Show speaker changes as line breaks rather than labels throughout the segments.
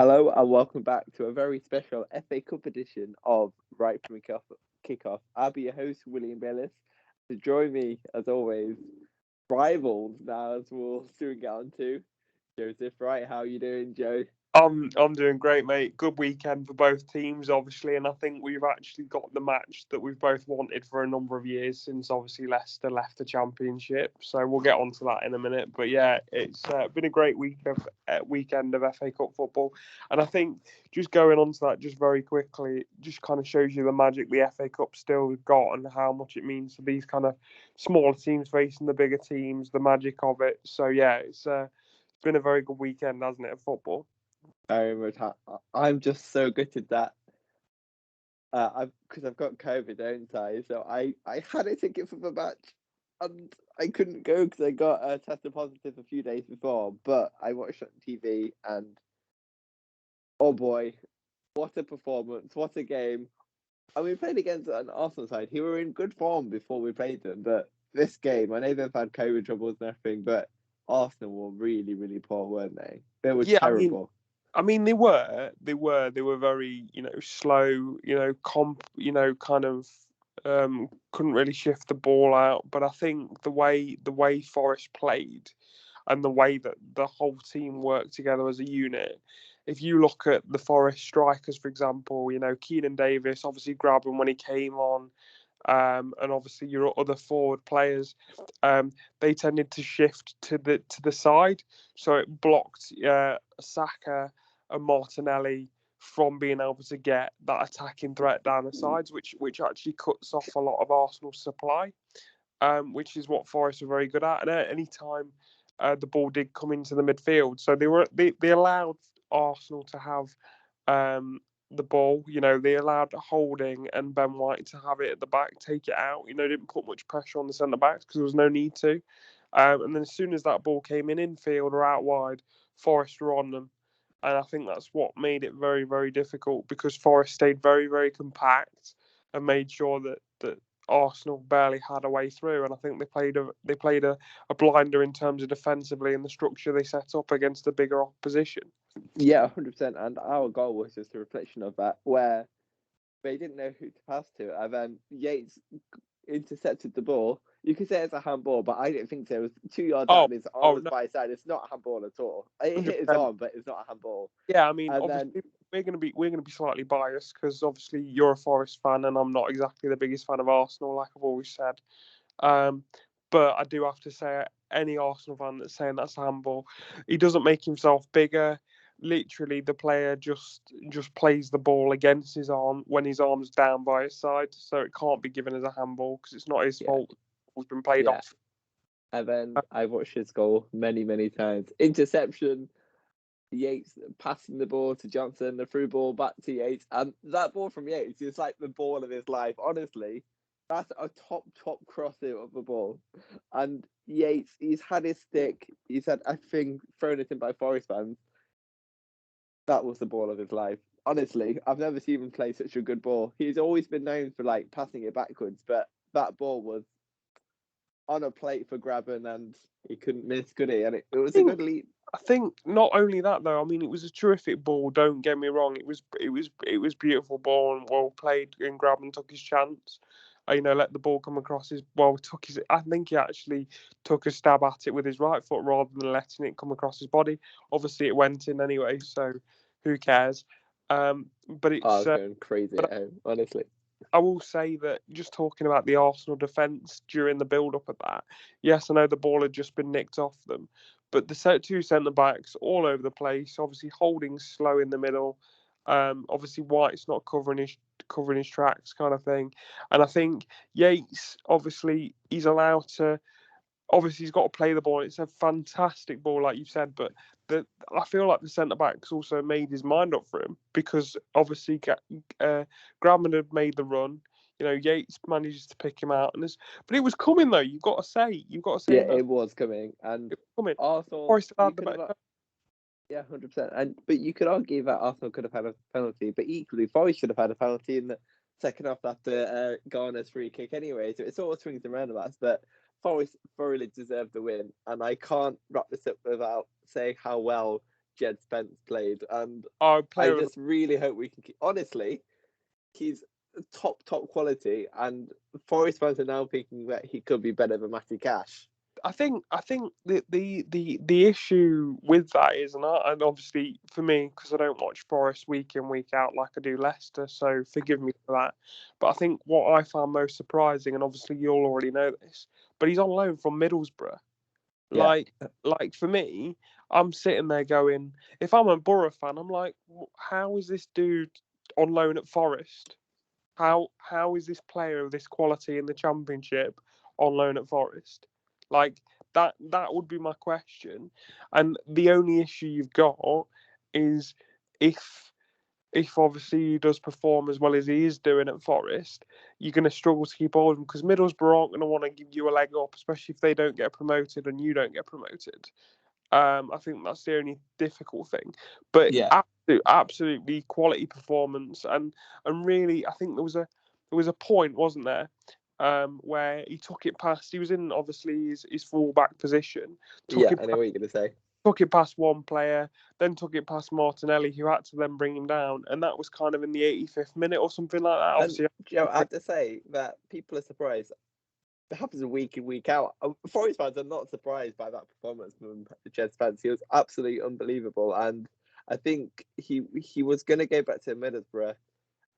Hello and welcome back to a very special FA Cup edition of Wright from Kickoff. I'll be your host, William Bellis. To join me, as always, rivals now as we'll soon get on to. Joseph Wright, how are you doing, Joe?
I'm doing great, mate. Good weekend for both teams, obviously, and I think we've actually got the match that we've both wanted for a number of years since obviously Leicester left the Championship. So we'll get onto that in a minute. But yeah, it's been a great weekend of FA Cup football, and I think just going on to that just very quickly, it just kind of shows you the magic the FA Cup still got and how much it means to these kind of smaller teams facing the bigger teams, the magic of it. So yeah, it's been a very good weekend, hasn't it, of football?
Very much. I'm just so gutted that because I've got COVID, don't I? So I had a ticket for the match, and I couldn't go because I got tested positive a few days before. But I watched it on TV, and oh boy, what a performance! What a game! And we played against an Arsenal side who were in good form before we played them. But this game, I know they've had COVID troubles and everything, but Arsenal were really, really poor, weren't they? They were
Yeah,
terrible.
I mean, they were very, slow, kind of, couldn't really shift the ball out. But I think the way Forest played, and the way that the whole team worked together as a unit. If you look at the Forest strikers, for example, Keenan Davis obviously grabbed him when he came on, and obviously your other forward players, they tended to shift to the side, so it blocked Saka and Martinelli from being able to get that attacking threat down the sides, which actually cuts off a lot of Arsenal's supply, which is what Forest were very good at. And at any time the ball did come into the midfield, so they allowed Arsenal to have the ball. They allowed Holding and Ben White to have it at the back, take it out. Didn't put much pressure on the centre backs because there was no need to. And then as soon as that ball came in field or out wide, Forest were on them. And I think that's what made it very, very difficult, because Forest stayed very, very compact and made sure that Arsenal barely had a way through. And I think they played a blinder in terms of defensively and the structure they set up against a bigger opposition.
Yeah, 100%. And our goal was just a reflection of that, where they didn't know who to pass to. And then Yates intercepted the ball. You could say it's a handball, but I don't think so. It was 2 yards out
Oh,
of his
oh
arm
no,
by his side. It's not a handball at all. It hit his
100%.
arm, but it's not a handball.
Yeah, I mean,
And then,
obviously we're gonna be slightly biased because obviously you're a Forest fan and I'm not exactly the biggest fan of Arsenal, like I've always said. Um, but I do have to say, any Arsenal fan that's saying that's a handball, he doesn't make himself bigger. Literally, the player just plays the ball against his arm when his arm's down by his side, so it can't be given as a handball because it's not his
yeah,
fault. It's been played
yeah.
off.
And then I watched his goal many, many times. Interception, Yates passing the ball to Johnson, the through ball back to Yates. And that ball from Yates is like the ball of his life. Honestly, that's a top crosser of the ball. And Yates, he's had his stick. He's had everything thrown at him by Forest fans. That was the ball of his life. Honestly, I've never seen him play such a good ball. He's always been known for like passing it backwards, but that ball was on a plate for grabbing, and he couldn't miss, could he? And it was a
think
good lead.
I think not only that though. I mean, it was a terrific ball. Don't get me wrong. It was beautiful ball and well played. And Grabban took his chance. Let the ball come across his. Well, took his. I think he actually took a stab at it with his right foot rather than letting it come across his body. Obviously, it went in anyway. So, who cares? But
I
it's.
was going crazy
But
at home, honestly.
I will say that just talking about the Arsenal defence during the build-up of that, yes, I know the ball had just been nicked off them, but the two centre backs all over the place. Obviously, Holding slow in the middle. Obviously, White's not covering his tracks, kind of thing. And I think Yates, obviously, he's allowed to. Obviously, he's got to play the ball. It's a fantastic ball, like you've said, but I feel like the centre backs also made his mind up for him, because obviously Grabman had made the run. Yates manages to pick him out, but it was coming though. You've got to say
Yeah,
that
it was coming, and
it was coming.
Arsenal,
Forest
you
had the
could have,
better.
yeah, 100%. And but you could argue that Arsenal could have had a penalty, but equally, Forest should have had a penalty in the second half after Garner's free kick anyway. So it's all swings and roundabouts, but Forest thoroughly deserved the win, and I can't wrap this up without saying how well Jed Spence played, and
Our
I
player,
just really hope we can keep. Honestly, he's top quality, and Forest fans are now thinking that he could be better than Matty Cash.
I think the issue with that is, and obviously for me, because I don't watch Forest week in week out like I do Leicester, so forgive me for that. But I think what I found most surprising, and obviously you'll already know this, but he's on loan from Middlesbrough.
Yeah.
Like for me, I'm sitting there going, if I'm a Borough fan, I'm like, how is this dude on loan at Forest? How is this player of this quality in the Championship on loan at Forest? Like that would be my question. And the only issue you've got is if obviously he does perform as well as he is doing at Forest, you're going to struggle to keep hold of him because Middlesbrough aren't going to want to give you a leg up, especially if they don't get promoted and you don't get promoted. I think that's the only difficult thing. But
Yeah.
absolutely quality performance, and really, I think there was a point, wasn't there, where he took it past. He was in obviously his full-back position.
I know what you're going to say.
Took it past one player, then took it past Martinelli, who had to then bring him down, and that was kind of in the 85th minute or something like that. Obviously,
I have to say that people are surprised. It happens week in, week out. Forest fans are not surprised by that performance from Jed Spence. He was absolutely unbelievable, and I think he was going to go back to Middlesbrough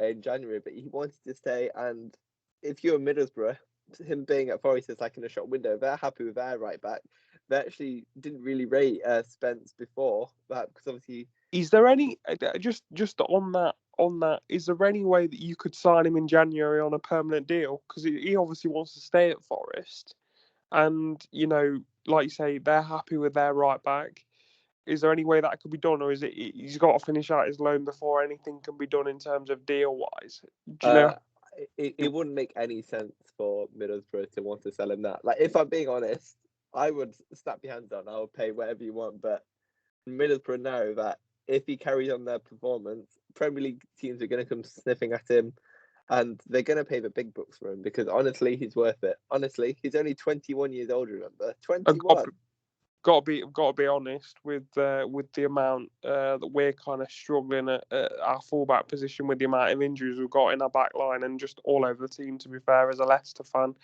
in January, but he wanted to stay. And if you're Middlesbrough, him being at Forest is like in a shop window. They're happy with their right back. They actually didn't really rate Spence before that because obviously.
Is there any just on that? Is there any way that you could sign him in January on a permanent deal? Because he obviously wants to stay at Forest, and like you say, they're happy with their right back. Is there any way that could be done, or is it he's got to finish out his loan before anything can be done in terms of deal wise? Do you know?
It wouldn't make any sense for Middlesbrough to want to sell him that. Like, if I'm being honest, I would snap your hands on. I'll pay whatever you want, but Middlesbrough know that if he carries on their performance, Premier League teams are going to come sniffing at him, and they're going to pay the big bucks for him because honestly, he's worth it. Honestly, he's only 21 years old. Remember, 21.
Got to be honest with the amount that we're kind of struggling at our fullback position with the amount of injuries we've got in our back line and just all over the team. To be fair, as a Leicester fan,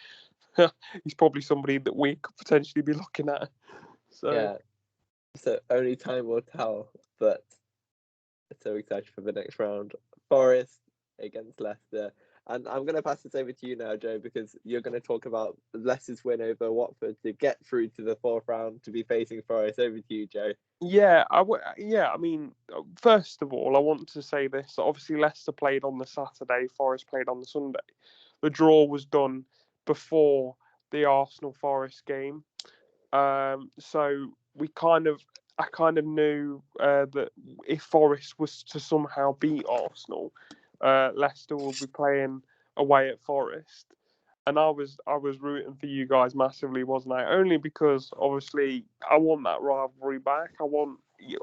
he's probably somebody that we could potentially be looking at. So
yeah, so only time will tell. But so excited for the next round. Forest against Leicester. And I'm going to pass this over to you now, Joe, because you're going to talk about Leicester's win over Watford to get through to the fourth round to be facing Forest. Over to you, Joe.
Yeah, I mean, first of all, I want to say this. Obviously, Leicester played on the Saturday, Forest played on the Sunday. The draw was done before the Arsenal Forest game. So I kind of knew that if Forest was to somehow beat Arsenal, Leicester will be playing away at Forest, and I was rooting for you guys massively, wasn't I? Only because obviously I want that rivalry back.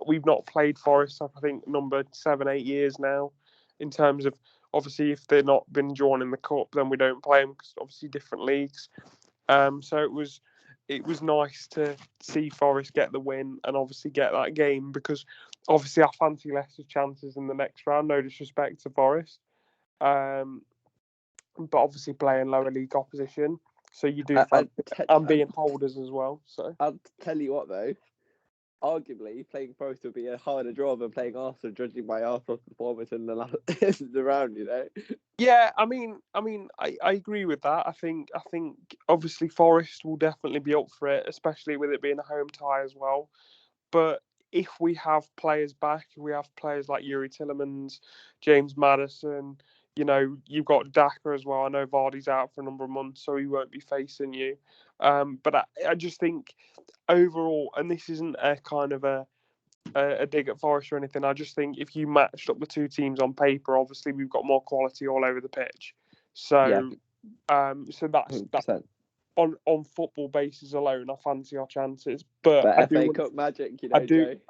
We've not played Forest, I think number 7-8 years now. In terms of obviously if they're not been drawn in the cup, then we don't play them because obviously different leagues. So it was nice to see Forest get the win and obviously get that game because obviously I fancy Leicester's chances in the next round. No disrespect to Forest, but obviously playing lower league opposition, so you do and being holders as well. So
I'll tell you what though, arguably playing Forest would be a harder draw than playing Arsenal, judging by Arsenal's performance in the round.
Yeah, I mean, I agree with that. I think obviously Forest will definitely be up for it, especially with it being a home tie as well. But if we have players back, if we have players like Yuri Tillemans, James Maddison, you've got Daka as well. I know Vardy's out for a number of months, so he won't be facing you. But I just think overall, and this isn't a kind of a dig at Forest or anything. I just think if you matched up the two teams on paper, obviously we've got more quality all over the pitch. So, so that's
100%.
On football basis alone, I fancy our chances. But I
FA Cup magic,
I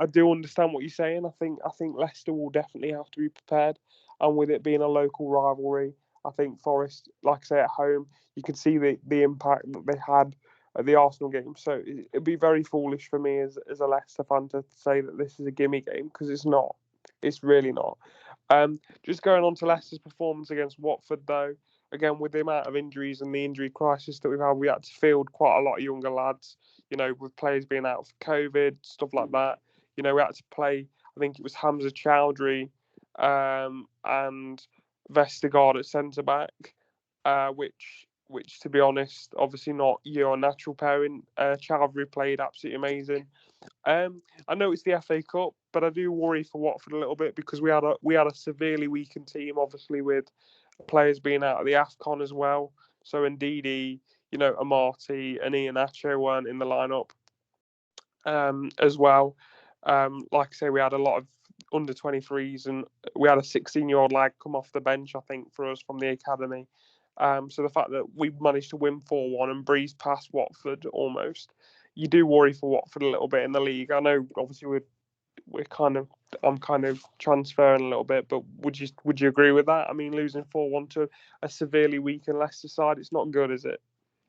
do understand what you're saying. I think Leicester will definitely have to be prepared, and with it being a local rivalry, I think Forest, like I say, at home, you can see the impact that they had at the Arsenal game. So it'd be very foolish for me as a Leicester fan to say that this is a gimme game, because it's not. It's really not. Just going on to Leicester's performance against Watford, though, again, with the amount of injuries and the injury crisis that we've had, we had to field quite a lot of younger lads, with players being out for COVID, stuff like that. We had to play, I think it was Hamza Chowdhury and Vestergaard at centre-back, which, to be honest, obviously not your natural pairing. Chowdhury played absolutely amazing. I know it's the FA Cup, but I do worry for Watford a little bit, because we had a severely weakened team, obviously, with players being out of the AFCON as well. So Ndidi, Amati and Iheanacho weren't in the lineup as well. Like I say, we had a lot of under 23s, and we had a 16-year-old lad come off the bench, I think, for us from the academy. So the fact that we managed to win 4-1 and breeze past Watford almost, you do worry for Watford a little bit in the league. I know, obviously, I'm kind of transferring a little bit, but would you agree with that? I mean, losing 4-1 to a severely weakened Leicester side, it's not good, is it?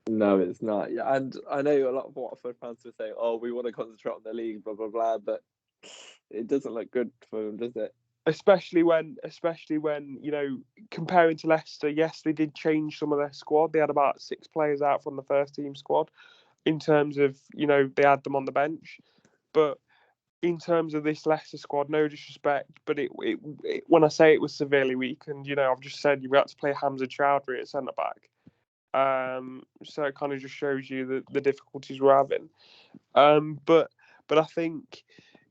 No, it's not. Yeah, and I know a lot of Watford fans were saying, "Oh, we want to concentrate on the league, blah blah blah," but it doesn't look good for them, does it?
Especially when comparing to Leicester, yes, they did change some of their squad. They had about 6 players out from the first team squad. In terms of, they had them on the bench, but in terms of this Leicester squad, no disrespect, but it when I say it was severely weakened, I've just said you had to play Hamza Chowdhury at centre back. So it kind of just shows you the difficulties we're having. But I think,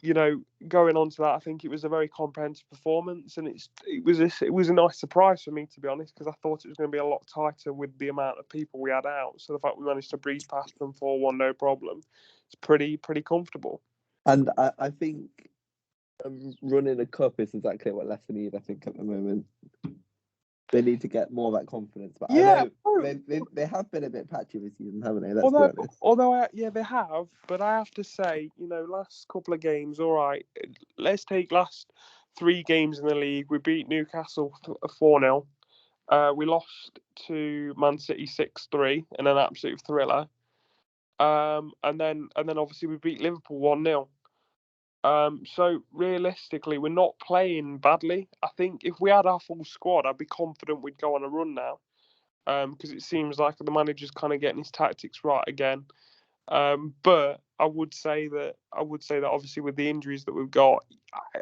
going on to that, I think it was a very comprehensive performance, and it was a nice surprise for me, to be honest, because I thought it was going to be a lot tighter with the amount of people we had out. So the fact we managed to breeze past them 4-1, no problem, it's pretty comfortable.
And I think running a cup is exactly what Leicester need, I think, at the moment. They need to get more of that confidence. But
Yeah,
I know they have been a bit patchy this season, haven't they? Let's be honest.
Although they have. But I have to say, last couple of games, all right. Let's take last 3 games in the league. We beat Newcastle 4-0. We lost to Man City 6-3 in an absolute thriller. And then obviously we beat Liverpool 1-0. So realistically, we're not playing badly. I think if we had our full squad, I'd be confident we'd go on a run now. Because it seems like the manager's kind of getting his tactics right again. But I would say that obviously with the injuries that we've got,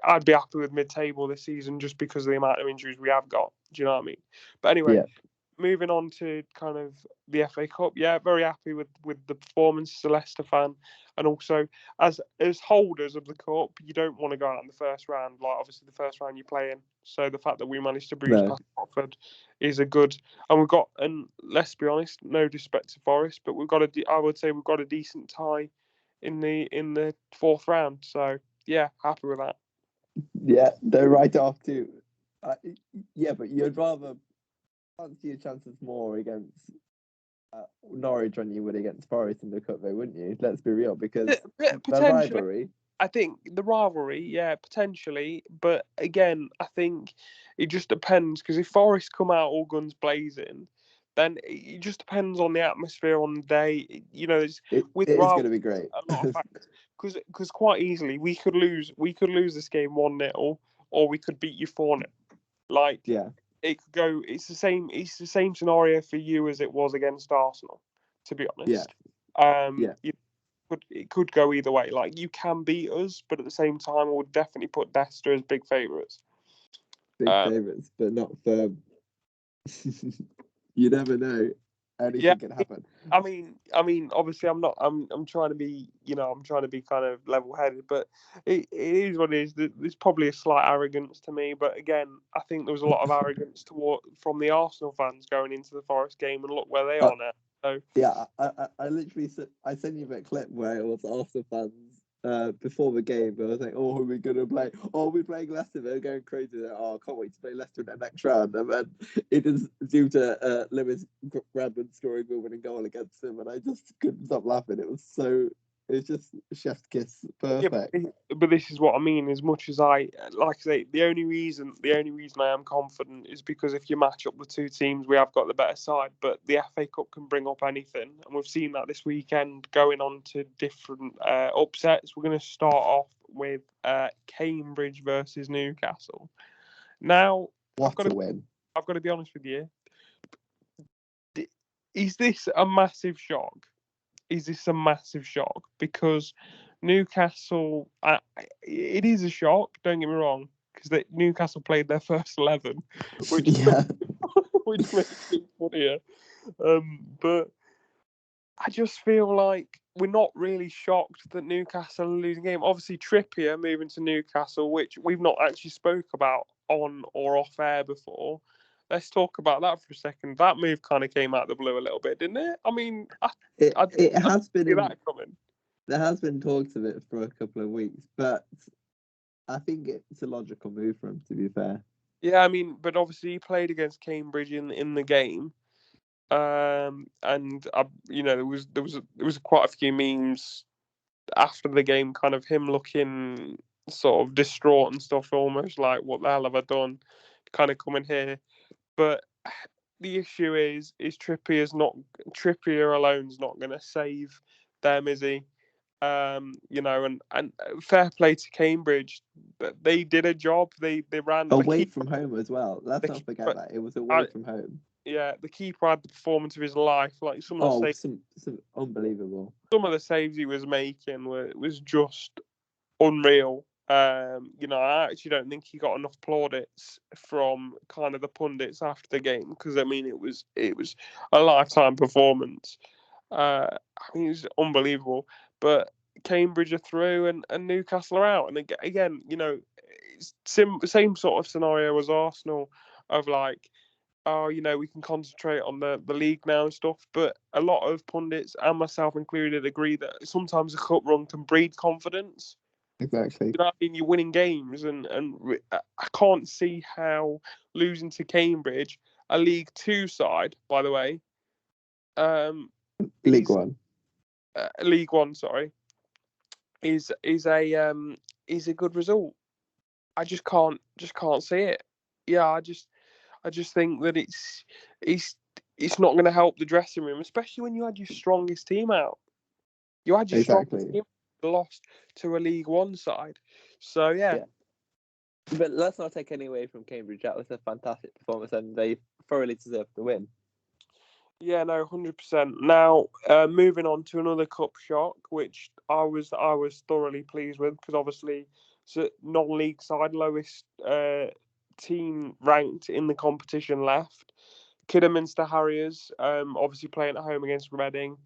I'd be happy with mid-table this season just because of the amount of injuries we have got. Do you know what I mean? But anyway, moving on to kind of the FA Cup, yeah, very happy with the performance as a Leicester fan, and also as holders of the cup, you don't want to go out in the first round. Like, obviously the first round you're playing, so the fact that we managed to breeze past Watford is a good, and let's be honest, no disrespect to Forest, but I would say we've got a decent tie in the 4th round. So yeah, happy with that.
Yeah, they're right off too. Yeah, but you'd rather fancy your chances more against Norwich than you would against Forest in the cup, though, wouldn't you? Let's be real, because the rivalry.
I think the rivalry, yeah, potentially, but again, I think it just depends, because if Forest come out all guns blazing, then it just depends on the atmosphere on the day. It is
going to be great.
A lot of factors, because quite easily we could lose this game 1-0, or we could beat you 4-0. Like,
yeah.
It could go. It's the same scenario for you as it was against Arsenal, to be honest. It could go either way. Like, you can beat us, but at the same time, I would definitely put Leicester as big favourites.
Big favourites, but not firm. You never know. Anything can happen.
I mean, obviously, I'm not. I'm trying to be, I'm trying to be kind of level-headed, but it is what it is. There's probably a slight arrogance to me, but again, I think there was a lot of arrogance from the Arsenal fans going into the Forest game, and look where they are now. So
yeah, I literally sent you a clip where it was Arsenal fans before the game. I was like, "Oh, who are we gonna play? Oh, we're playing Leicester. They're going crazy. Oh, I can't wait to play Leicester in the next round." And then it is due to Lewis Bradman scoring the winning goal against him, and I just couldn't stop laughing. It was so It's just chef's kiss,
Yeah,
perfect.
but this is what I mean. As much as I say, the only reason I am confident is because if you match up the two teams, we have got the better side. But the FA Cup can bring up anything, and we've seen that this weekend. Going on to different upsets, we're going to start off with Cambridge versus Newcastle. Now,
What a win!
I've got to be honest with you. Is this a massive shock? Is this a massive shock? Because Newcastle, it is a shock. Don't get me wrong, because Newcastle played their first 11, which which makes it funnier. But I just feel like we're not really shocked that Newcastle are losing game. Obviously, Trippier moving to Newcastle, which we've not actually spoke about on or off air before. Let's talk about that for a second. That move kind of came out of the blue a little bit, didn't it? I mean,
it has been
that coming.
There has been talks of it for a couple of weeks, but I think it's a logical move for him, to be fair.
Yeah, I mean, but obviously he played against Cambridge in the game, and there was quite a few memes after the game, kind of him looking sort of distraught and stuff, almost like, what the hell have I done? Kind of coming here. But the issue is Trippier alone's not going to save them, is he? And fair play to Cambridge. They did a job. They ran
away from home as well. Let's not forget that it was away from home.
Yeah, the keeper had the performance of his life. Like some
unbelievable.
Some of the saves he was making was just unreal. I actually don't think he got enough plaudits from kind of the pundits after the game, because I mean it was a lifetime performance. I mean, it was unbelievable. But Cambridge are through and Newcastle are out. And again, it's same sort of scenario as Arsenal, of like, oh, we can concentrate on the league now and stuff. But a lot of pundits, and myself included, agree that sometimes a cup run can breed confidence.
Exactly.
I mean, you're winning games, and I can't see how losing to Cambridge, a League Two side, by the way,
League One,
sorry, is a good result. I just can't see it. Yeah, I just think that it's not going to help the dressing room, especially when you had your strongest team out. You had your strongest team lost to a League One side. So yeah.
But let's not take any away from Cambridge. That was a fantastic performance, and they thoroughly deserved the win.
Yeah, no, 100%. Now, moving on to another cup shock, which I was thoroughly pleased with, because obviously it's a non-league side, lowest team ranked in the competition left. Kidderminster Harriers, obviously playing at home against Reading.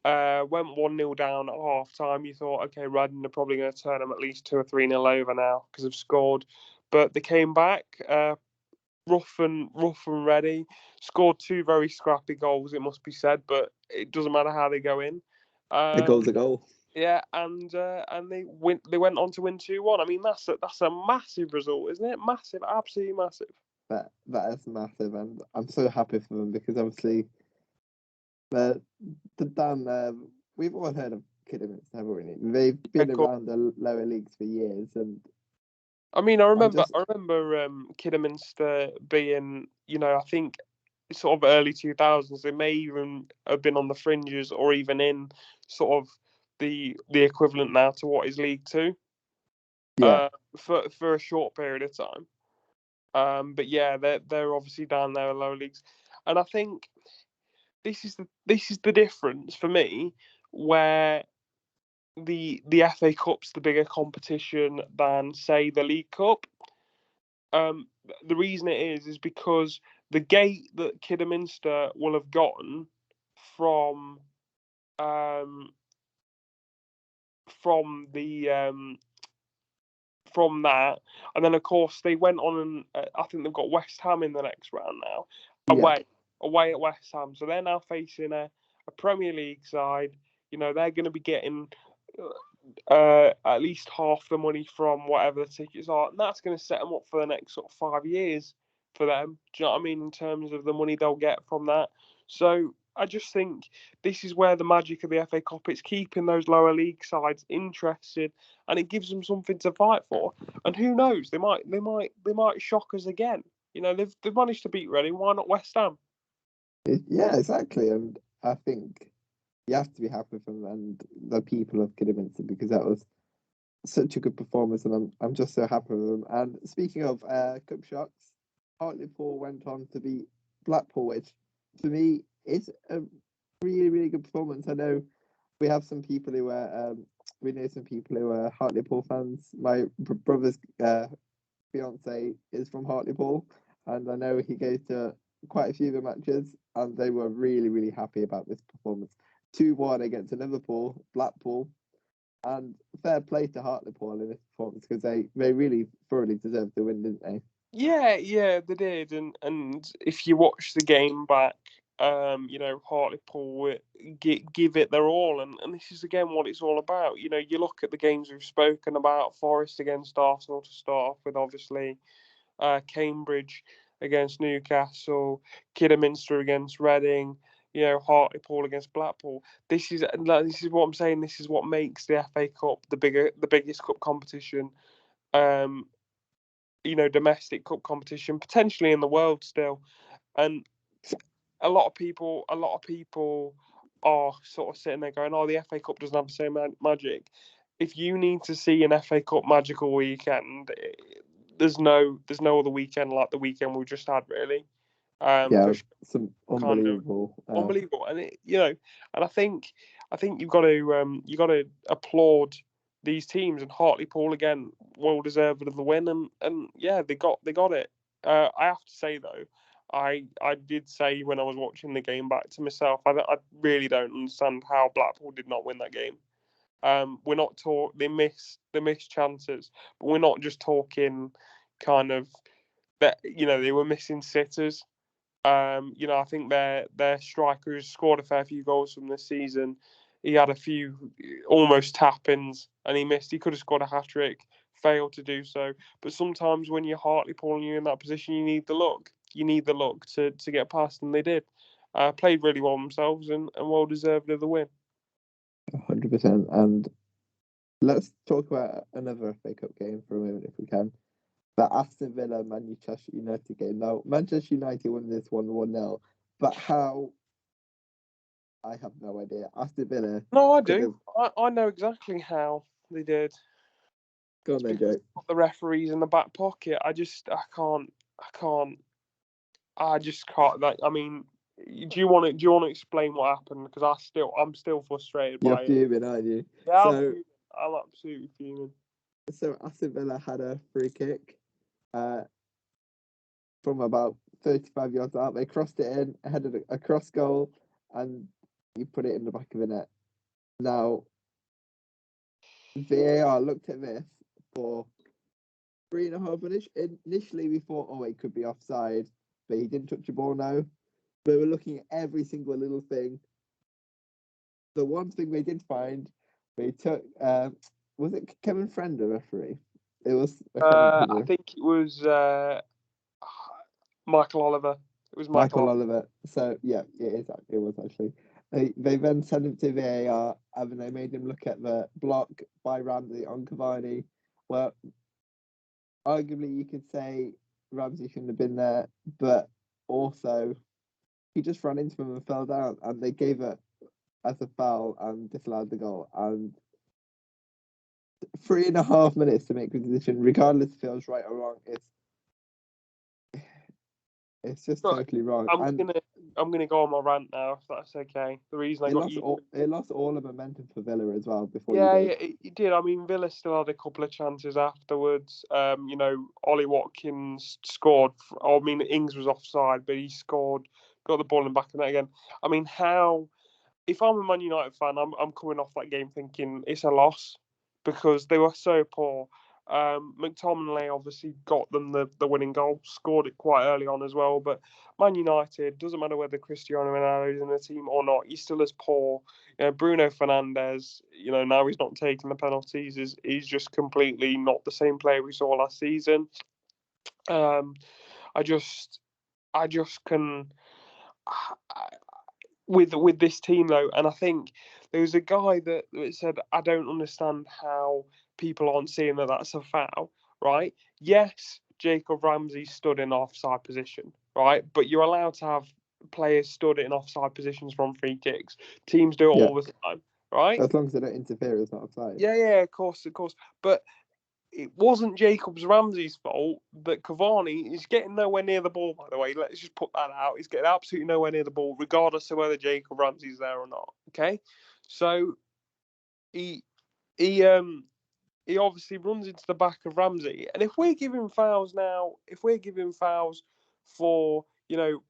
Went 1-0 down at half time. You thought, okay, Reading are probably going to turn them at least 2 or 3-0 over now because they've scored. But they came back, rough and ready. Scored 2 very scrappy goals, it must be said, but it doesn't matter how they go in.
A goal's a goal.
Yeah, and they went on to win 2-1. I mean, that's a massive result, isn't it? Massive, absolutely massive.
That is massive, and I'm so happy for them, because obviously, we've all heard of Kidderminster, haven't we? They've been around the lower leagues for years, and
I mean, I remember Kidderminster being, I think sort of early 2000s. They may even have been on the fringes, or even in sort of the equivalent now to what is League Two.
Yeah.
For a short period of time. But yeah, they're obviously down there in lower leagues, and I think this is the difference for me, where the FA Cup's the bigger competition than, say, the League Cup. The reason it is because the gate that Kidderminster will have gotten from that, and then of course they went on, and I think they've got West Ham in the next round now, away at West Ham. So they're now facing a Premier League side. They're going to be getting at least half the money from whatever the tickets are, and that's going to set them up for the next sort of 5 years for them. Do you know what I mean, in terms of the money they'll get from that? So I just think this is where the magic of the FA Cup, it's keeping those lower league sides interested, and it gives them something to fight for. And who knows, they might shock us again. You know, they've managed to beat Reading. Why not West Ham?
Yeah, exactly. And I think you have to be happy with them and the people of Kidderminster, because that was such a good performance, and I'm just so happy with them. And speaking of cup shocks, Hartlepool went on to beat Blackpool, which for me is a really, really good performance. I know we have some people who are we know some people who are Hartlepool fans. My brother's fiance is from Hartlepool, and I know he goes to quite a few of the matches, and they were really, really happy about this performance. 2-1 against Liverpool, Blackpool, and fair play to Hartlepool in this performance, because they really thoroughly deserved the win, didn't they?
Yeah, they did. And if you watch the game back, you know, Hartlepool give it their all, and this is again what it's all about. You know, you look at the games we've spoken about: Forest against Arsenal to start off with, obviously, Cambridge against Newcastle, Kidderminster against Reading, you know, Hartlepool against Blackpool. This is what I'm saying. This is what makes the FA Cup the biggest cup competition. You know, domestic cup competition potentially in the world still, and a lot of people are sort of sitting there going, "Oh, the FA Cup doesn't have the same magic." If you need to see an FA Cup magical weekend, there's no other weekend like the weekend we just had, really.
Yeah,
Just
some
kind of
unbelievable.
unbelievable, and you know, and I think you've got to applaud these teams, and Hartlepool again, well deserved of the win, and yeah, they got it. I have to say though, I did say when I was watching the game back to myself, I really don't understand how Blackpool did not win that game. We're not they miss chances, but we're not just talking kind of that, you know, they were missing sitters. You know, I think their strikers scored a fair few goals from this season. He had a few almost tap-ins, and he missed. He could have scored a hat-trick, failed to do so. But sometimes when you're Hartlepool and you're in that position, you need the luck. You need the luck to get past, and they did. Played really well themselves, and well deserved of the win.
100%. And let's talk about another FA Cup game for a moment, if we can. The Aston Villa Manchester United game. Now, Manchester United won this 1-0, but how? I have no idea. Aston Villa.
No, I do. I know exactly how they did.
Go on then, Joe.
The referees in the back pocket. I just can't. I just can't. Like, I mean, do you want to explain what happened? Because I'm still frustrated
You're
by it.
fuming, aren't you?
Yeah, I'm absolutely fuming.
So Aston Villa had a free kick from about 35 yards out. They crossed it in, headed a cross goal, and you put it in the back of the net. Now, VAR looked at this for 3.5 minutes. Initially, we thought, oh, it could be offside, but he didn't touch the ball now. We were looking at every single little thing. The one thing they did find, they took, was it Kevin Friend, the referee? It was.
I think it was Michael Oliver. It was
Michael Oliver. So yeah, it was actually. They then sent him to VAR, and then they made him look at the block by Ramsey on Cavani. Well, arguably you could say Ramsey shouldn't have been there, but also he just ran into him and fell down, and they gave it as a foul and disallowed the goal. And 3.5 minutes to make the decision, regardless if it was right or wrong. It's just totally wrong.
I'm gonna go on my rant now, if that's okay. The reason
it lost all the momentum for Villa as well before.
Yeah, it did. I mean, Villa still had a couple of chances afterwards. You know, Ollie Watkins scored. I mean, Ings was offside, but he scored, got the ball in the back of that again. I mean, how? If I'm a Man United fan, I'm coming off that game thinking it's a loss because they were so poor. McTominay obviously got them the winning goal, scored it quite early on as well. But Man United, doesn't matter whether Cristiano Ronaldo is in the team or not, he's still as poor. You know, Bruno Fernandes, you know, now he's not taking the penalties, is just completely not the same player we saw last season. I just can. with this team though, and I think there was a guy that said, I don't understand how people aren't seeing that that's a foul, right? Yes, Jacob Ramsey stood in offside position, right? But you're allowed to have players stood in offside positions from free kicks. Teams do it all the time, right?
As long as they don't interfere, it's not offside.
Yeah, of course. But it wasn't Jacobs Ramsey's fault that Cavani is getting nowhere near the ball, by the way. Let's just put that out. He's getting absolutely nowhere near the ball, regardless of whether Jacob Ramsey's there or not. Okay? So he obviously runs into the back of Ramsey. And if we're giving fouls now, for,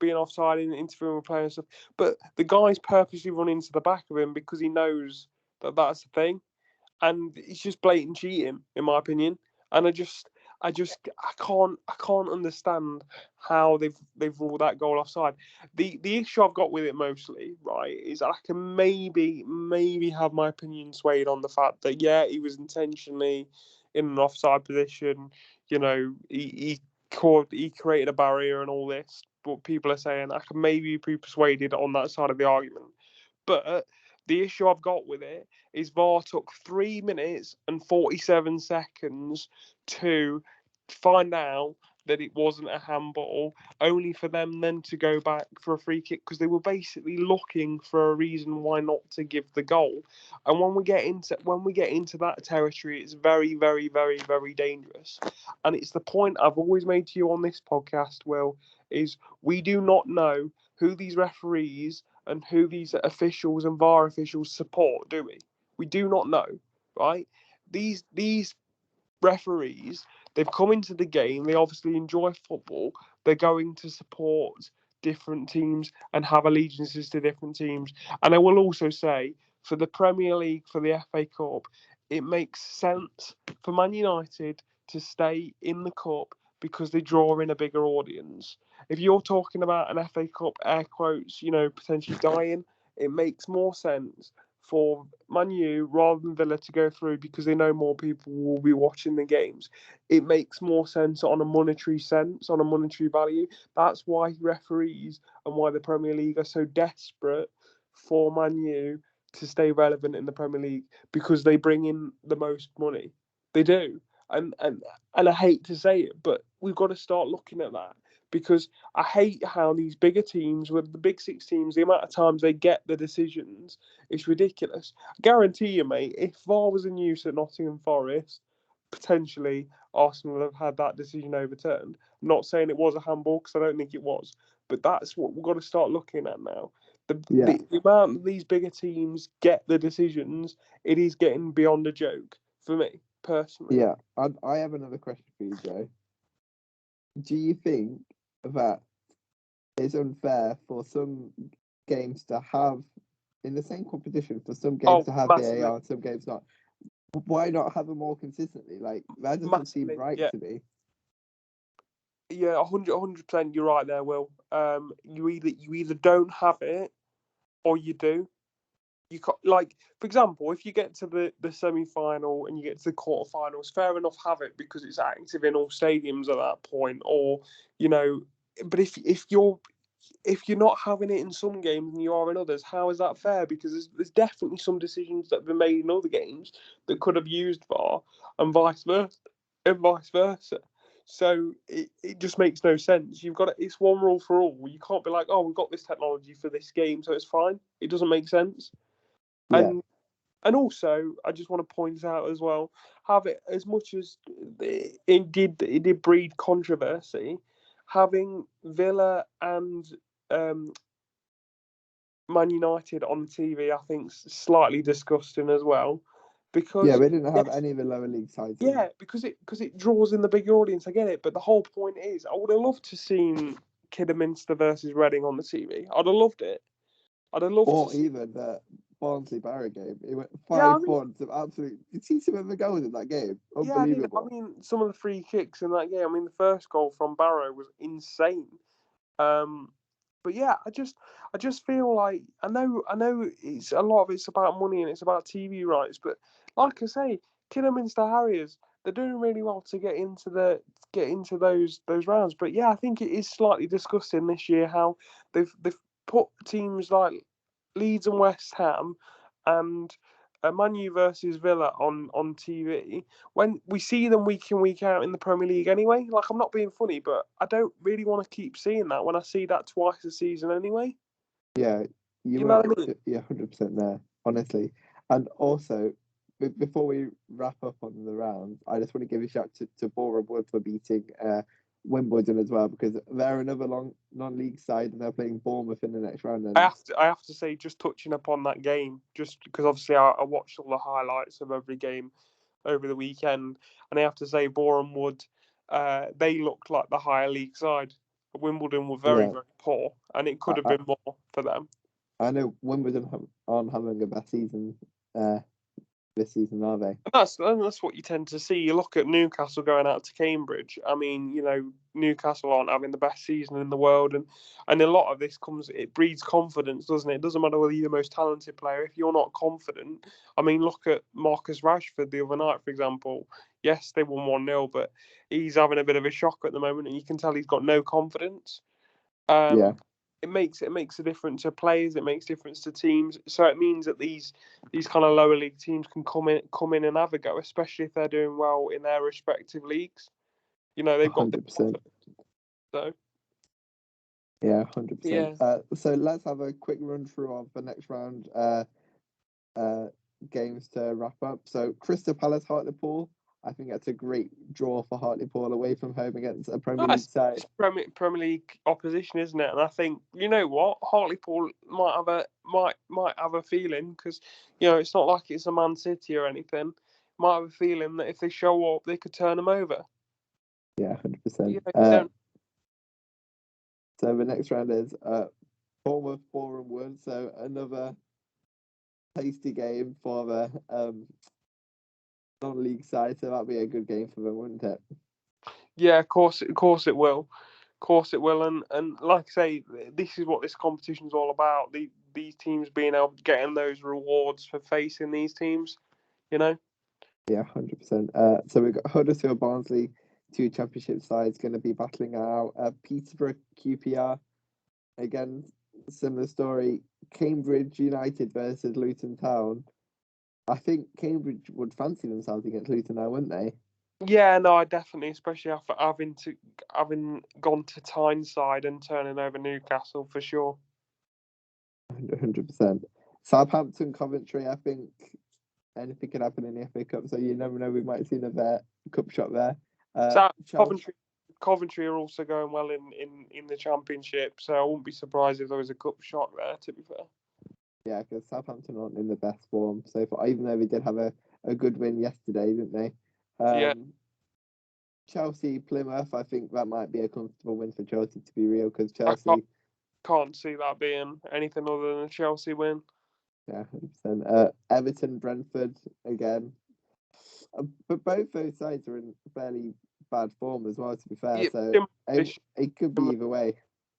being offside and interfering with players and stuff, but the guy's purposely run into the back of him because he knows that that's the thing. And it's just blatant cheating, in my opinion. And I can't understand how they've ruled that goal offside. The issue I've got with it mostly, right, is I can maybe have my opinion swayed on the fact that he was intentionally in an offside position. He created a barrier and all this. But people are saying I can maybe be persuaded on that side of the argument. But the issue I've got with it is VAR took 3 minutes and 47 seconds to find out that it wasn't a handball, only for them then to go back for a free kick because they were basically looking for a reason why not to give the goal. And when we get into that territory, it's very, very, very, very dangerous. And it's the point I've always made to you on this podcast, Will, is we do not know who these referees and who these officials and VAR officials support, do we? We do not know, right? These referees, they've come into the game, they obviously enjoy football, they're going to support different teams and have allegiances to different teams. And I will also say, for the Premier League, for the FA Cup, it makes sense for Man United to stay in the Cup because they draw in a bigger audience. If you're talking about an FA Cup, air quotes, potentially dying, it makes more sense for Man U rather than Villa to go through because they know more people will be watching the games. It makes more sense on a monetary value. That's why referees and why the Premier League are so desperate for Man U to stay relevant in the Premier League because they bring in the most money. They do. And I hate to say it, but we've got to start looking at that. Because I hate how these bigger teams, with the big six teams, the amount of times they get the decisions, it's ridiculous. I guarantee you, mate, if VAR was in use at Nottingham Forest, potentially Arsenal would have had that decision overturned. I'm not saying it was a handball because I don't think it was, but that's what we've got to start looking at now. The amount these bigger teams get the decisions, it is getting beyond a joke for me, personally.
Yeah, I have another question for you, Joe. Do you think that it's unfair for some games to have, in the same competition, for some games to have VAR and some games not? Why not have them more consistently? Like, that doesn't seem right to me.
Yeah, 100%. You're right there, Will. You either don't have it, or you do. You can't, like, for example, if you get to the semi-final and you get to the quarterfinals, fair enough, have it because it's active in all stadiums at that point. Or, but if you're not having it in some games and you are in others, how is that fair? Because there's definitely some decisions that have been made in other games that could have used VAR and vice versa. So it just makes no sense. It's one rule for all. You can't be like, oh, we've got this technology for this game, so it's fine. It doesn't make sense.
Yeah.
And also, I just want to point out as well, have it as much as it did breed controversy, having Villa and Man United on TV, I think, slightly disgusting as well. Because
we didn't have any of the lower league sides.
Yeah, because it draws in the bigger audience. I get it, but the whole point is, I would have loved to seen Kidderminster versus Reading on the TV. I'd have loved it. I'd have loved.
Or even the Barnsley Barrow game. It went 5-1. Some absolute. You see some of the goals in that game. Unbelievable.
I mean, some of the free kicks in that game. I mean, the first goal from Barrow was insane. But yeah, I just feel like I know it's a lot of it's about money and it's about TV rights, but like I say, Kidderminster Harriers, they're doing really well to get into those rounds. But yeah, I think it is slightly disgusting this year how they've put teams like Leeds and West Ham and Man U versus Villa on TV, when we see them week in, week out in the Premier League anyway. Like, I'm not being funny, but I don't really want to keep seeing that when I see that twice a season anyway.
Yeah, you
You know
were
what I mean?
100% there, honestly. And also, before we wrap up on the rounds, I just want to give a shout to Boreham Wood for beating Wimbledon as well, because they're another non-league side and they're playing Bournemouth in the next round. And
I have to say, just touching upon that game, just because obviously I watched all the highlights of every game over the weekend, and I have to say, Boreham Wood, they looked like the higher league side. Wimbledon were very,
yeah,
very poor, and it could have
I,
been more for them.
I know Wimbledon aren't having a best season this season, are they?
That's what you tend to see. You look at Newcastle going out to Cambridge. I mean, you know, Newcastle aren't having the best season in the world, and a lot of this it breeds confidence, doesn't it? It doesn't matter whether you're the most talented player. If you're not confident, I mean, look at Marcus Rashford the other night, for example. Yes, they won 1-0, but he's having a bit of a shock at the moment, and you can tell he's got no confidence.
Yeah,
It makes a difference to players. It makes a difference to teams. So it means that these kind of lower league teams can come in and have a go, especially if they're doing well in their respective leagues. You know, they've got the
100%.
so
Yeah, 100%.
yeah.
So let's have a quick run through of the next round games to wrap up. So Crystal Palace, Hartlepool. I think that's a great draw for Hartlepool away from home against a Premier League side.
It's Premier League opposition, isn't it? And I think, you know what, Hartlepool might have a feeling, because, you know, it's not like it's a Man City or anything. Might have a feeling that if they show up, they could turn them over.
Yeah, 100%.
You know,
So the next round is Bournemouth, Boreham Wood. So another tasty game for the non-league side. So that'll be a good game for them, wouldn't it?
Yeah, of course it will. Of course it will. And like I say, this is what this competition's all about. These teams being able to getting those rewards for facing these teams, you know?
Yeah, 100%. So we've got Huddersfield, Barnsley, two championship sides going to be battling out. Peterborough, QPR, again, similar story. Cambridge United versus Luton Town. I think Cambridge would fancy themselves against Luton now, wouldn't they?
Yeah, no, I definitely, especially after having gone to Tyneside and turning over Newcastle for sure.
100%. Southampton, Coventry, I think anything could happen in the FA Cup, so you never know. We might see another cup shot there.
So
Chelsea,
Coventry are also going well in the Championship, so I wouldn't be surprised if there was a cup shot there, to be fair.
yeah, because Southampton aren't in the best form so far, even though they did have a good win yesterday, didn't they?
Yeah.
Chelsea, Plymouth, I think that might be a comfortable win for Chelsea, to be real, because Chelsea...
I can't see that being anything other than a Chelsea win.
Yeah, 100%. Everton, Brentford, again. But both those sides are in fairly bad form as well, to be fair.
Yeah,
So it could be either way.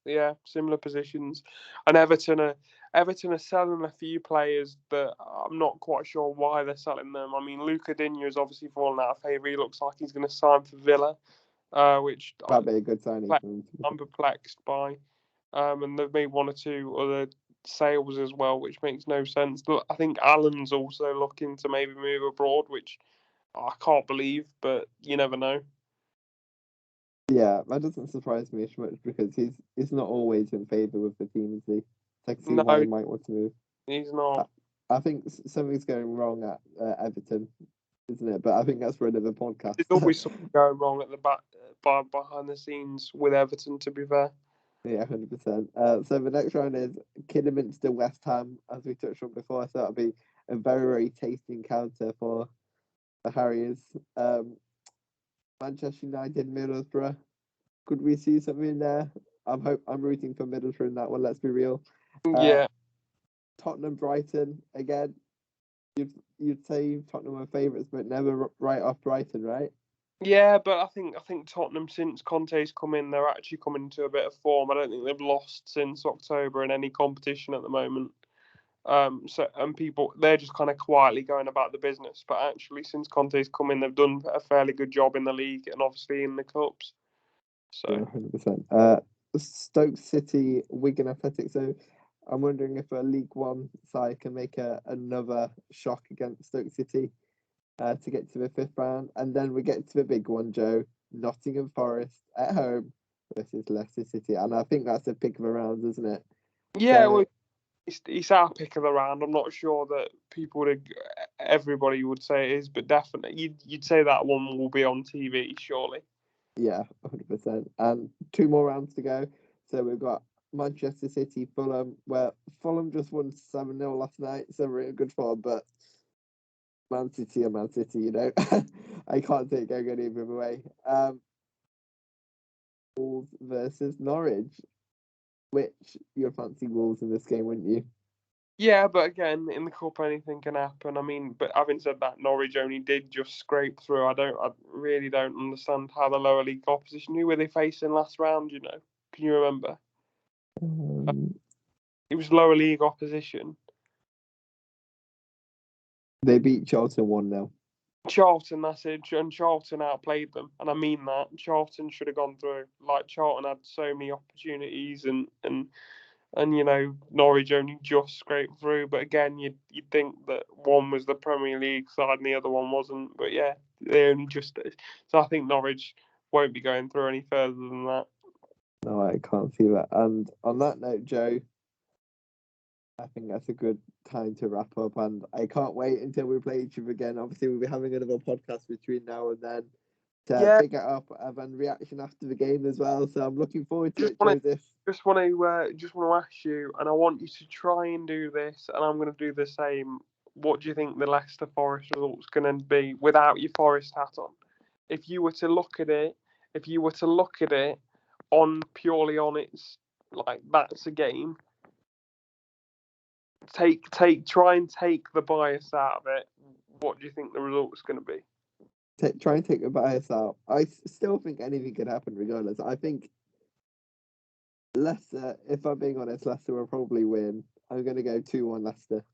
Yeah, similar positions. And Everton are selling a few players that I'm not quite sure why they're selling them. I mean, Luca Digne has obviously fallen out of favour. He looks like he's going to sign for Villa, which
That'd be a good signing for them.
I'm perplexed by. And they've made one or two other sales as well, which makes no sense. But I think Allen's also looking to maybe move abroad, which I can't believe, but you never know.
Yeah, that doesn't surprise me as much, because he's not always in favour with the team, is he? So I can see why he might want to move.
He's not.
I think something's going wrong at Everton, isn't it? But I think that's for another podcast.
There's always something going wrong at the back, behind the scenes with Everton, to be fair.
Yeah, 100%. So the next round is Kidderminster West Ham, as we touched on before. So that'll be a very, very tasty encounter for the Harriers. Manchester United, Middlesbrough. Could we see something there? I'm rooting for Middlesbrough in that one. Let's be real.
Yeah.
Tottenham, Brighton again. You'd say Tottenham are favourites, but never write off Brighton, right?
Yeah, but I think Tottenham, since Conte's come in, they're actually coming into a bit of form. I don't think they've lost since October in any competition at the moment. People, they're just kind of quietly going about the business. But actually, since Conte's come in, they've done a fairly good job in the league and obviously in the cups. So
Yeah, 100%. Stoke City, Wigan Athletic. So I'm wondering if a League One side can make another shock against Stoke City to get to the fifth round. And then we get to the big one, Joe. Nottingham Forest at home versus Leicester City. And I think that's a pick of the round, isn't it?
Yeah,
So,
well, it's our pick of the round. I'm not sure that everybody would say it is, but definitely you'd say that one will be on TV, surely.
yeah, 100%. And two more rounds to go. So we've got Manchester City, Fulham. Well, Fulham just won 7-0 last night, so we're in good form, but Man City and Man City, you know. I can't take going any other way. Wolves versus Norwich, which you'd fancy Wolves in this game, wouldn't you?
Yeah, but again, in the cup, anything can happen. I mean, but having said that, Norwich only did just scrape through. I really don't understand how the lower league opposition. Who were they facing last round? You know, can you remember? It was lower league opposition.
They beat Charlton 1-0.
Charlton, that's it, and Charlton outplayed them, and I mean that. Charlton should have gone through. Like Charlton had so many opportunities, and you know Norwich only just scraped through. But again, you'd think that one was the Premier League side and the other one wasn't. But yeah, they only just did. So I think Norwich won't be going through any further than that.
No, I can't see that. And on that note, Joe, I think that's a good time to wrap up. And I can't wait until we play each other again. Obviously, we'll be having another podcast between now and then to pick it up and reaction after the game as well. So I'm looking forward to it, Joseph.
Just want to ask you, and I want you to try and do this, and I'm going to do the same. What do you think the Leicester Forest result's going to be without your Forest hat on? If you were to look at it, on purely on its like that's a game. Try and take the bias out of it. What do you think the result's going to be?
Try and take the bias out. I still think anything could happen regardless. I think Leicester, if I'm being honest, Leicester will probably win. I'm going to go 2-1 Leicester.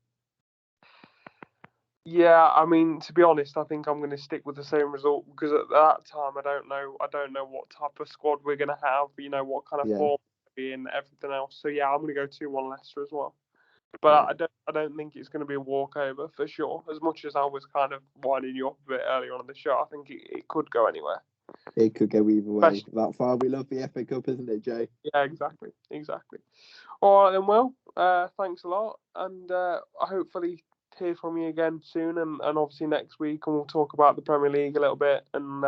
Yeah, I mean, to be honest, I think I'm going to stick with the same result because at that time I don't know what type of squad we're going to have. You know what kind of form we'll be in, everything else. So yeah, I'm going to go 2-1 Leicester as well. But I don't think it's going to be a walkover for sure. As much as I was kind of winding you up a bit earlier on in the show, I think it could go anywhere.
It could go either way. That far, we love the FA Cup, isn't it, Jay?
Yeah, exactly. All right then, well, thanks a lot, and I hopefully hear from you again soon, and obviously next week, and we'll talk about the Premier League a little bit, and